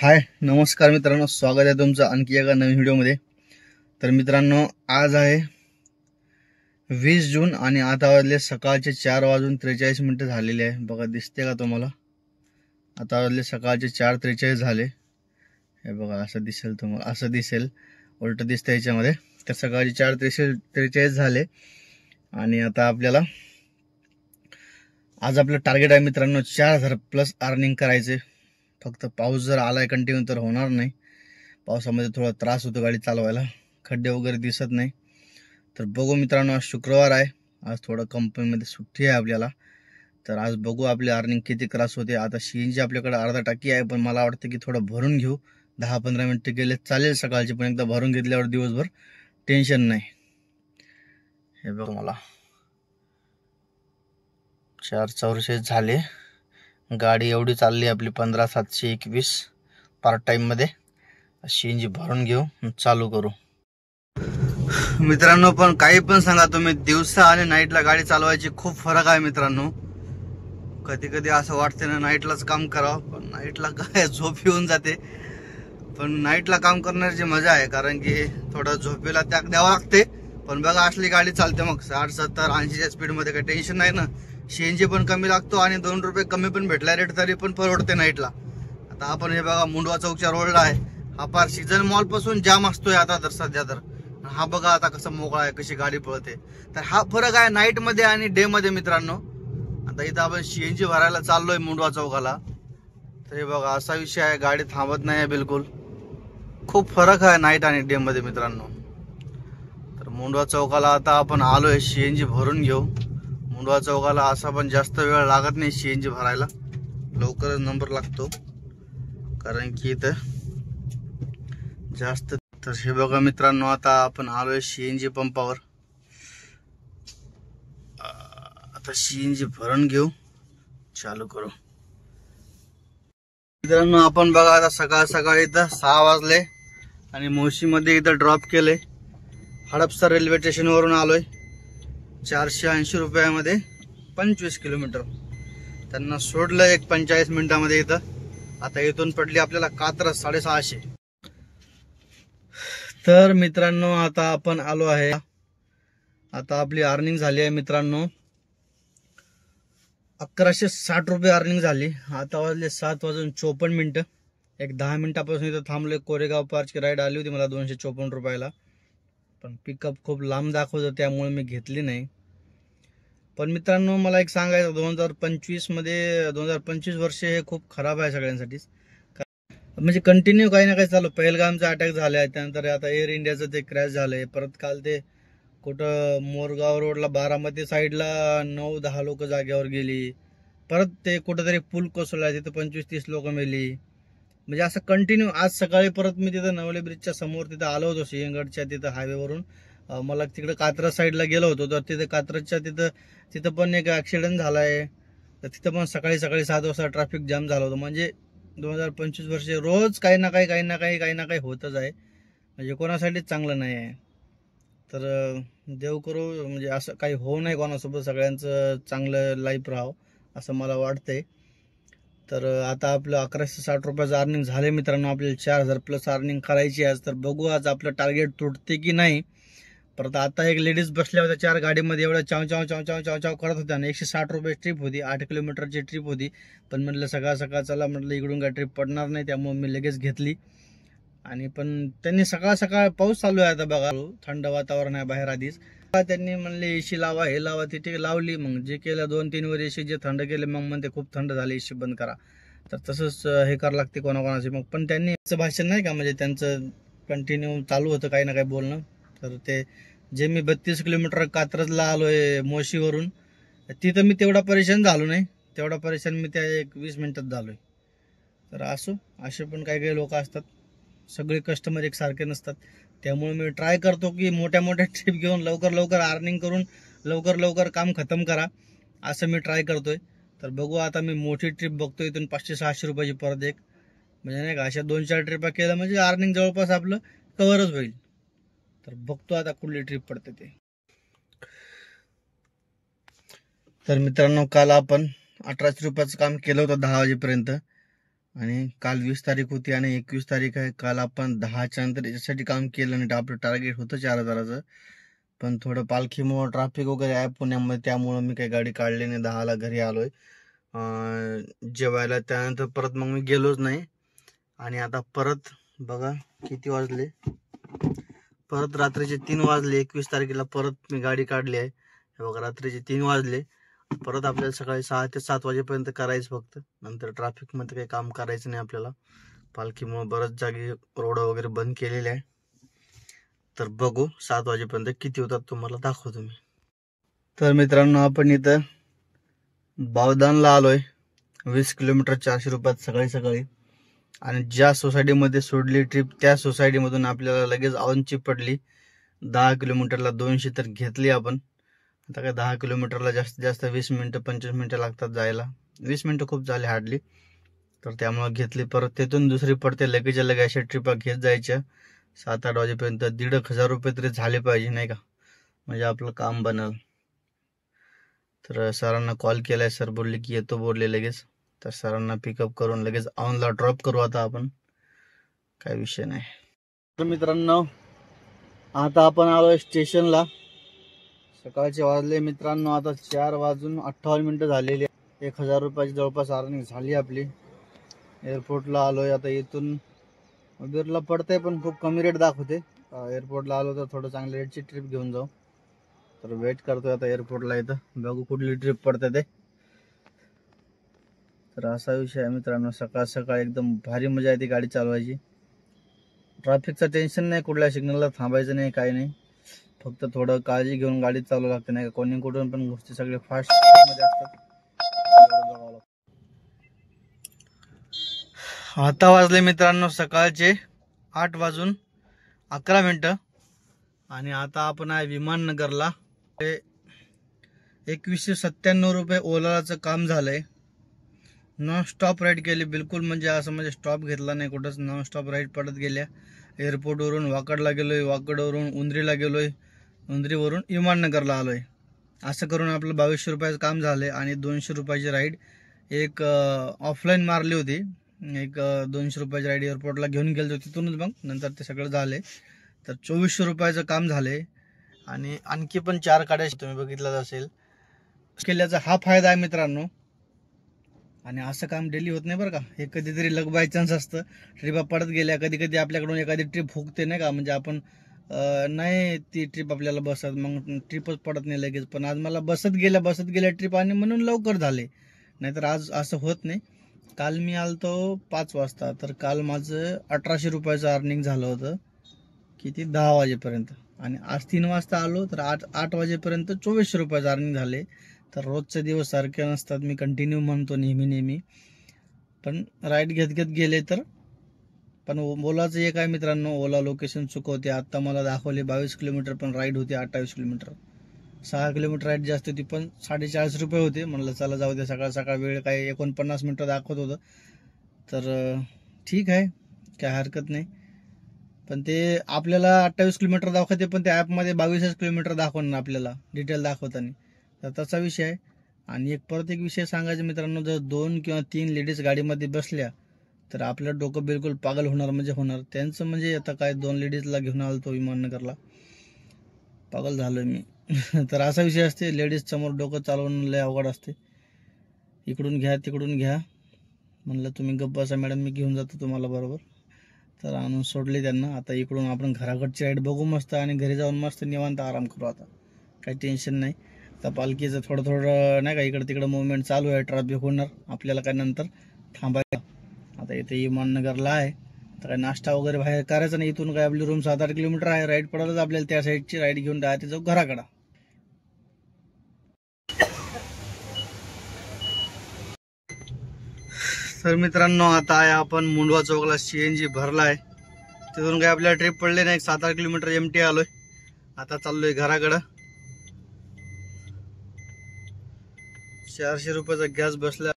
हाय नमस्कार मित्रांनो, स्वागत आहे तुमचं आणखी एका नवीन व्हिडिओमध्ये। तर मित्रांनो, आज आहे 20 जून आणि आता वाजले सकाळचे 4:43 झालेले आहे। बघा, दिसते का तुम्हाला? आता वाजले सकाळचे 4:43 झाले। हे बघा, असं दिसेल तुम्हाला, असं दिसेल, उलट दिसतं याच्यामध्ये। तर सकाळचे 4:43 झाले आणि आता आपल्याला आज आपलं टार्गेट आहे मित्रांनो 4000 प्लस अर्निंग करायचे। फक्त पाऊस जर आलाय कंटिन्यू तर होणार नाही। पावसामध्ये थोडा त्रास होतो गाडी चालवायला, खड्डे वगैरे दिसत नाही। तर बघू मित्रांनो, आज शुक्रवार आहे, आज थोडं कंपनीमध्ये सुट्टी आहे आपल्याला। तर आज बघू आपली अर्निंग किती क्रॉस होते। आता सीएनजी आपल्याकडे अर्धा टाकी आहे, पण मला वाटतं की थोडं भरून घेऊ। 10-15 मिनिटं गेले चालेल सकाळची, पण एकदा भरून घेतल्यावर दिवसभर टेन्शन नाही। हे बघ, मला 4:44 झाले। गाडी एवढी चालली आपली 15,721 पार्ट टाइम मध्ये। सीएनजी भरून घेऊ, चालू करू। मित्रांनो, पण काही पण सांगा तुम्ही, दिवसा आणि नाईटला गाडी चालवायची खूप फरक आहे मित्रांनो। कधी कधी असं वाटतं ना नाईटलाच काम करावं, पण नाईटला काय झोप येऊन जाते। पण नाईटला काम करण्याची मजा आहे, कारण की थोडं झोपेला त्याग द्यावं लागते। पण बघा, असली गाडी चालते मग 60, 70, 80च्या स्पीड मध्ये, काही टेन्शन नाही ना। सीएनजी पण कमी लागतो आणि 2 रुपये कमी पण भेटला रेट तरी पण परवडते नाईटला। आता आपण हे बघा, मुंडवा चौकच्या रोडला आहे। हा पार सीझन मॉल पासून जाम असतोय आता तर सध्या तर। हा बघा आता कसं मोकळा आहे, कशी गाडी पळते। तर हा फरक आहे नाईट मध्ये आणि डे मध्ये मित्रांनो। आता इथं आपण सीएनजी भरायला चाललोय मुंडवा चौकाला। तर हे बघा, असा विषय आहे, गाडी थांबत नाही बिलकुल। खूप फरक आहे नाईट आणि डे मध्ये मित्रांनो। तर मुंडवा चौकाला आता आपण आलोय, सीएनजी भरून घेऊ। मुंडवा चौकाला असा पण जास्त वेळ लागत नाही सीएनजी भरायला, लवकरच नंबर लागतो, कारण की इथं जास्त। तर हे बघा मित्रांनो, आता आपण आलोय सीएनजी पंपावर। आता सीएनजी भरून घेऊ, चालू करू। मित्रांनो, आपण बघा आता सकाळ सकाळी इथं 6 वाजले आणि मोशीमध्ये इथं ड्रॉप केले। हडपसर रेल्वे स्टेशन वरून आलोय। 480 रुपयामध्ये 25 किलोमीटर त्यांना सोडलं, एक 45 मिनिटामध्ये इथं। आता इथून पडली आपल्याला कात्रज 650। तर मित्रांनो, आता आपण आलो आहे। आता आपली अर्निंग झाली आहे मित्रांनो 1160 रुपये अर्निंग झाली। आता वाजले 7:54। एक 10 मिनिटापासून इथं थांबलोय। कोरेगाव पार्कची राईड आली होती मला 254 रुपयाला, पण पिकअप खूप लांब दाखवत होतं, त्यामुळे मी घेतली नाही। पण मित्रांनो, मला एक सांगायचं, 2025 मध्ये 2025 वर्ष हे खूप खराब आहे सगळ्यांसाठीच। म्हणजे कंटिन्यू काही ना काही चालू। पहलगामचा अटॅक झालाय, त्यानंतर आता एअर इंडियाचं ते क्रॅश झालंय, परत काल ते कुठं मोरगाव रोडला बारामती साईडला 9-10 लोक जागेवर गेली, परत ते कुठंतरी पूल कोसळला, तिथं 25-30 लोक मेली। म्हणजे असं कंटिन्यू। आज सकाळी परत मी तिथं नवले ब्रिजच्या समोर तिथं आलो होतो, सिंहगडच्या तिथं हायवेवरून। मला तिकडे कात्रज साईडला गेलो होतो, तर तिथं कात्रजच्या तिथं पण एक ऍक्सिडेंट झालाय। तर तिथं पण सकाळी 7 वाजता ट्रॅफिक जाम झालं होतं। म्हणजे 2025 वर्ष रोज काही ना काही होतच आहे, म्हणजे कोणासाठीच चांगलं नाही आहे। तर देव करू म्हणजे असं काही होऊ नये कोणासोबत, सगळ्यांचं चांगलं लाईफ राहावं असं मला वाटतंय। तर आता आपलं 1160 रुपयाचं अर्निंग झाले मित्रांनो। आपल्याला 4000 प्लस अर्निंग करायची आज। तर बघू आज आपलं टार्गेट तुटते की नाही। परत आता एक लेडीज बसल्या होत्या 4 गाडीमध्ये, एवढ्या चाव चाव चाव चाव चाव चाव करत होत्या। 160 रुपये ट्रिप होती, 8 किलोमीटरची ट्रिप होती। पण म्हटलं सकाळ सकाळ चला, म्हटलं इकडून काय ट्रिप पडणार नाही, त्यामुळे मी लगेच घेतली। आणि पण त्यांनी सकाळ सकाळ, पाऊस चालू आहे आता बघा, थंड वातावरण आहे बाहेर आधीच, त्यांनी म्हणले एसी लावा, हे लावा, तिथे लावली। मग जे केलं 2-3 वर एसी जे थंड केले, मग म्हणते खूप थंड झाले, एसी बंद करा। तर तसंच हे करावं लागते कोणाकोणाचे। मग पण त्यांनी भाषण नाही का, म्हणजे त्यांचं कंटिन्यू चालू होतं काही ना काही बोलणं। तर ते जे मी 32 किलोमीटर कात्रजला आलोय मोशीवरून, तिथं मी तेवढा परेशान झालो नाही, तेवढा परेशान मी त्या 20 मिनिटात झालोय। तर असो, असे पण काही लोक असतात, सगळे कस्टमर एकसारखे नसतात। त्यामुळे मी ट्राय करतो की मोठ्या मोठ्या ट्रिप घेऊन लवकर अर्निंग करून लवकर काम खतम करा, असं मी ट्राय करतोय। तर बघू, आता मी मोठी ट्रिप बघतोय इथून 500-600 रुपयाची परत एक, म्हणजे नाही का, अशा 2-4 ट्रिपा केल्या म्हणजे अर्निंग जवळपास आपलं कव्हरच होईल। तर बघतो आता कुठली ट्रिप पडते ते। तर मित्रांनो, काल आपण 1800 रुपयाचं काम केलं होतं 10 वाजेपर्यंत। आणि काल 20 तारीख होती आणि 21 तारीख आहे. काल आपण 10च्या नंतर याच्यासाठी काम केलं नाही. आपलं टार्गेट होतं 4,000चं, पण थोडं पालखीमुळं ट्रॅफिक वगैरे आहे पुण्यामध्ये, त्यामुळं मी काही गाडी काढली नाही. 10ला घरी आलोय जेवायला. त्यानंतर परत मग मी गेलोच नाही. आणि आता परत बघा किती वाजले, परत रात्रीचे 3 वाजले. 21 तारखेला परत मी गाडी काढली आहे. हे बघा रात्रीचे 3 वाजले. परत आपल्याला सकाळी 6 ते 7 वाजेपर्यंत करायचं फक्त. नंतर ट्रॅफिकमध्ये काही काम करायचं नाही आपल्याला. पालखीमुळे बऱ्याच जागी रोड वगैरे बंद केलेले आहे. तर बघू 7 वाजेपर्यंत किती होतात तुम्हाला दाखवतो मी. तर मित्रांनो आपण इथं बावदानला आलोय. 20 किलोमीटर 400 रुपयात सकाळी सकाळी. आणि ज्या सोसायटीमध्ये सोडली ट्रिप त्या सोसायटीमधून आपल्याला लगेच ऑनची पडली. 10 किलोमीटरला 200 तर घेतली आपण. आता काय 10 किलोमीटरला जास्तीत जास्त 20 मिनिटं 25 मिनिटं लागतात जायला. 20 मिनिटं खूप झाले हार्डली. तर त्यामुळे घेतली. परत तिथून दुसरी पडते. लगेच्या लगे अशा ट्रिपा घेत जायच्या 7-8 वाजेपर्यंत. 1,500 रुपये तरी झाले पाहिजे नाही का, म्हणजे आपलं काम बनल. तर सरांना कॉल केलाय. सर बोलले की येतो बोलले लगेच. तर सरांना पिकअप करून लगेच ऑनला ड्रॉप करू आता आपण, काय विषय नाही. तर मित्रांनो आता आपण आलोय स्टेशनला. सकाळचे वाजले मित्रांनो आता 4:58 झालेली. 1,000 रुपयाची जवळपास अर्निंग झाली आपली. एअरपोर्टला आलोय आता. इथून उबेरला पडतंय पण खूप कमी रेट दाखवते. एअरपोर्टला आलो तर थोडं चांगल्या रेटची ट्रिप घेऊन जाऊ. तर वेट करतोय आता एअरपोर्टला. इथं बघू कुठली ट्रिप पडते ते. तर असा विषय आहे मित्रांनो. सकाळ सकाळ एकदम भारी मजा येते गाडी चालवायची. ट्रॅफिकचं टेन्शन नाही, कुठल्या सिग्नलला थांबायचं नाही, काही नाही. फक्त थोडं काळजी घेऊन गाडी चालू लागते नाही का. कोणी कुठून पण गोष्टी सगळे फास्ट मध्ये असतात. आता वाजले मित्रांनो सकाळचे 8:11. आणि आता आपण आहे विमाननगरला. 2197 रुपये ओलाचं काम झालंय. नॉन स्टॉप राईड केली बिलकुल, म्हणजे असं म्हणजे स्टॉप घेतला नाही कुठंच. नॉन स्टॉप राईड पडत गेल्या. एअरपोर्टवरून वाकडला गेलोय, वाकडवरून उंद्रीला गेलोय, उंद्रीवरून विमाननगरला आलोय. असं करून आपलं 2200 रुपयाचं काम झालंय. आणि 200 रुपयाची राईड एक ऑफलाईन मारली होती. एक 200 रुपयाची राईड एअरपोर्टला घेऊन गेलो तिथूनच. मग नंतर ते सगळं झालंय. तर 2400 रुपयाचं काम झालंय. आणि आणखी पण 4 गाड्या तुम्ही बघितलं असेल केल्याचा हा फायदा आहे मित्रांनो. आणि असं काम डेली होत नाही बरं का. हे कधीतरी लक बाय चान्स असतं. ट्रिपा पडत गेल्या. कधी कधी आपल्याकडून एखादी ट्रिप हुकते नाही का, म्हणजे आपण नाही ती ट्रिप आपल्याला बसत, मग ट्रिपच पडत नाही लगेच. पण आज मला बसत गेल्या ट्रिप आणि म्हणून लवकर झाले. नाहीतर आज असं होत नाही. काल मी आलतो 5 वाजता. तर काल माझं 1800 रुपयाचं अर्निंग झालं होतं. किती 10 वाजेपर्यंत. आणि आज 3 वाजता आलो तर 8 वाजेपर्यंत 2400 रुपयाचं अर्निंग झाले. तर रोजचे दिवस सारखे नसतात. मी कंटिन्यू म्हणतो नेहमी, पण राईड घेत गेले तर. पण ओलाचं एक आहे मित्रांनो, ओला लोकेशन चुकवते. आता मला दाखवले 22 किलोमीटर पण राईड होती 28 किलोमीटर. 6 किलोमीटर राईड जास्त होती पण 40 रुपये होते. म्हणलं चला जाऊ दे, सकाळ सकाळ वेळ काय 49 मिनिटं दाखवत होतं. तर ठीक आहे, काय हरकत नाही. पण ते आपल्याला 28 किलोमीटर दाखवते, पण त्या ॲपमध्ये 22 किलोमीटर दाखवणार आपल्याला डिटेल दाखवताना. तर तसा विषय आहे. आणि परत एक विषय सांगायचा मित्रांनो, जर 2 किंवा 3 लेडीज गाडीमध्ये बसल्या तर आपलं डोकं बिलकुल पागल होणार म्हणजे होणार. त्यांचं म्हणजे आता काय 2 लेडीजला घेऊन आलो तो विमाननगरला, पागल झालोय मी. तर असा विषय असते. लेडीज समोर डोकं चालवणं लय अवघड असते. इकडून घ्या तिकडून घ्या. म्हणलं तुम्ही गप्प बसा मॅडम, मी घेऊन जातो तुम्हाला बरोबर. तर आणून सोडले त्यांना. आता इकडून आपण घराकडची राईड बघू मस्त आणि घरी जाऊन मस्त निवांत आराम करू. आता काही टेन्शन नाही. तर पालखीचं थोडं नाही का इकडं तिकडं मुवमेंट चालू आहे. ट्रॅफिक होणार आपल्याला काय नंतर थांबायला. आता इथे विमाननगरला आहे. तर काय नाश्ता वगैरे बाहेर करायचं नाही. इथून काय आपली रूम 7-8 किलोमीटर आहे. राईड पडतच आपल्याला त्या साईडची राईड घेऊन डायरेक्ट जाऊ घराकडं. तर मित्रांनो आता आहे आपण मुंडवा चौकला. CNG भरला आहे. तिथून काय आपल्याला ट्रिप पडले नाही. 7-8 किलोमीटर एमटी आलोय. आता चाललोय घराकडं. 400 रुपयाचा गॅस बसला.